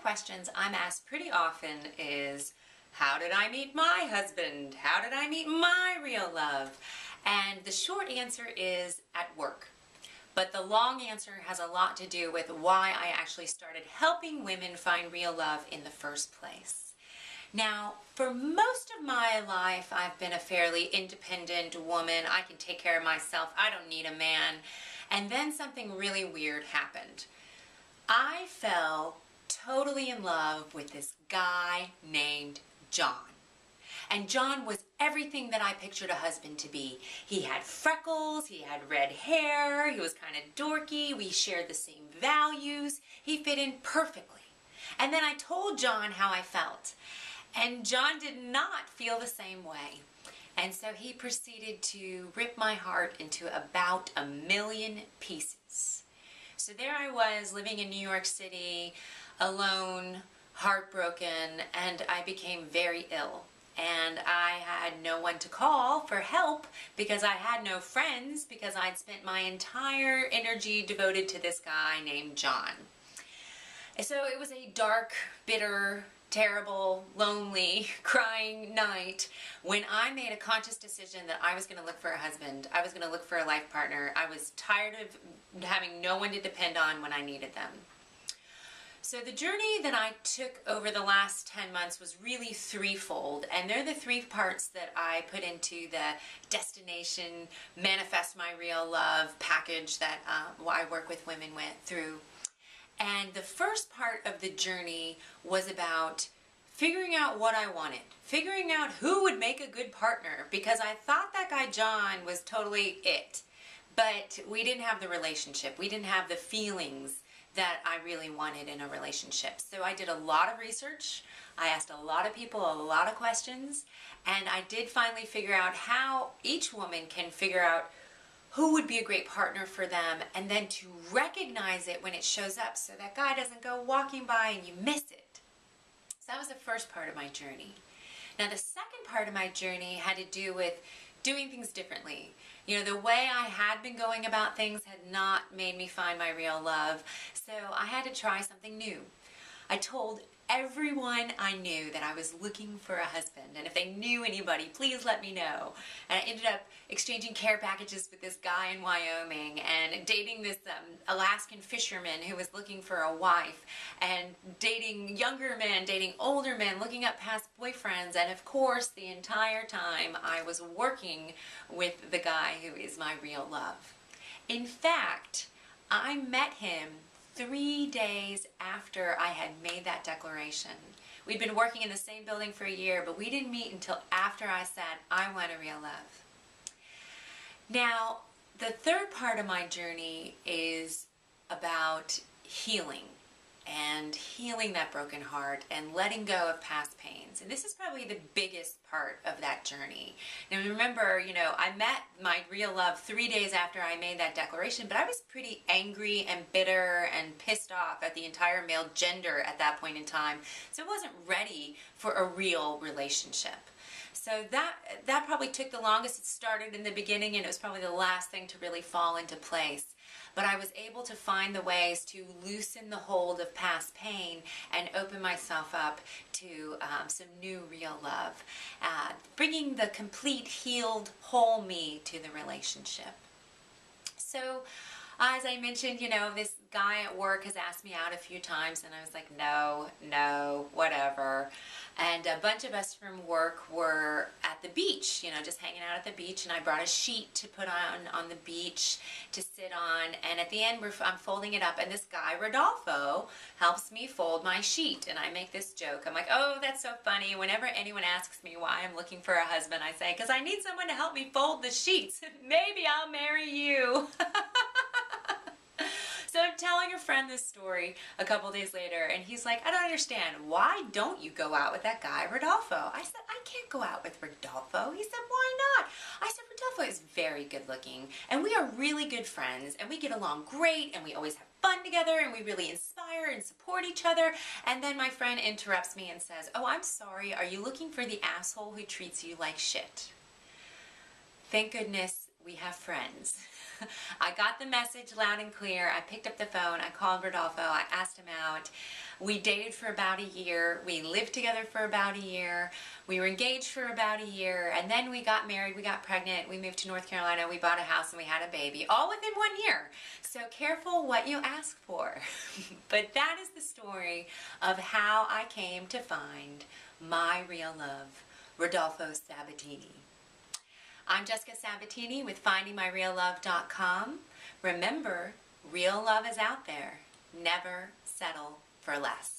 questions I'm asked pretty often is, how did I meet my husband? How did I meet my real love? And the short answer is at work. But the long answer has a lot to do with why I actually started helping women find real love in the first place. Now, for most of my life, I've been a fairly independent woman. I can take care of myself. I don't need a man. And then something really weird happened. I fell totally in love with this guy named John. And John was everything that I pictured a husband to be. He had freckles, he had red hair, he was kind of dorky, we shared the same values, he fit in perfectly. And then I told John how I felt. And John did not feel the same way. And so he proceeded to rip my heart into about 1,000,000 pieces. So there I was living in New York City, alone, heartbroken, and I became very ill. And I had no one to call for help because I had no friends because I'd spent my entire energy devoted to this guy named John. So it was a dark, bitter, terrible, lonely, crying night when I made a conscious decision that I was going to look for a husband. I was going to look for a life partner. I was tired of having no one to depend on when I needed them. So the journey that I took over the last 10 months was really threefold, and they're the three parts that I put into the Destination Manifest My Real Love package that I work with women through. And the first part of the journey was about figuring out what I wanted, figuring out who would make a good partner, because I thought that guy John was totally it, but we didn't have the relationship, we didn't have the feelings that I really wanted in a relationship. So I did a lot of research, I asked a lot of people a lot of questions, and I did finally figure out how each woman can figure out who would be a great partner for them, and then to recognize it when it shows up so that guy doesn't go walking by and you miss it. So that was the first part of my journey. Now the second part of my journey had to do with doing things differently. You know, the way I had been going about things had not made me find my real love, so I had to try something new. I told everyone I knew that I was looking for a husband, and if they knew anybody, please let me know. And I ended up exchanging care packages with this guy in Wyoming and dating this Alaskan fisherman who was looking for a wife, and dating younger men, dating older men, looking up past boyfriends, and of course the entire time I was working with the guy who is my real love. In fact, I met him 3 days after I had made that declaration. We'd been working in the same building for a year, but we didn't meet until after I said, I want a real love. Now, the third part of my journey is about healing and healing that broken heart and letting go of past pains. And this is probably the biggest part of that journey. Now remember, you know, I met my real love 3 days after I made that declaration, but I was pretty angry and bitter and pissed off at the entire male gender at that point in time. So I wasn't ready for a real relationship. So that probably took the longest. It started in the beginning and it was probably the last thing to really fall into place. But I was able to find the ways to loosen the hold of past pain and open myself up to some new real love, bringing the complete healed whole me to the relationship. So as I mentioned, you know, this guy at work has asked me out a few times and I was like, no, whatever. And a bunch of us from work were at the beach, you know, just hanging out at the beach, and I brought a sheet to put on the beach to sit on, and at the end I'm folding it up, and this guy, Rodolfo, helps me fold my sheet, and I make this joke. I'm like, oh, that's so funny. Whenever anyone asks me why I'm looking for a husband, I say, because I need someone to help me fold the sheets. Maybe I'll marry you. So I'm telling a friend this story a couple days later, and he's like, I don't understand. Why don't you go out with that guy, Rodolfo? I said, I can't go out with Rodolfo. He said, why not? I said, Rodolfo is very good looking, and we are really good friends, and we get along great, and we always have fun together, and we really inspire and support each other. And then my friend interrupts me and says, oh, I'm sorry. Are you looking for the asshole who treats you like shit? Thank goodness we have friends. I got the message loud and clear. I picked up the phone. I called Rodolfo. I asked him out. We dated for about a year. We lived together for about a year. We were engaged for about a year. And then we got married. We got pregnant. We moved to North Carolina. We bought a house and we had a baby. All within 1 year. So careful what you ask for. But that is the story of how I came to find my real love, Rodolfo Sabatini. I'm Jessica Sabatini with FindingMyRealLove.com. Remember, real love is out there. Never settle for less.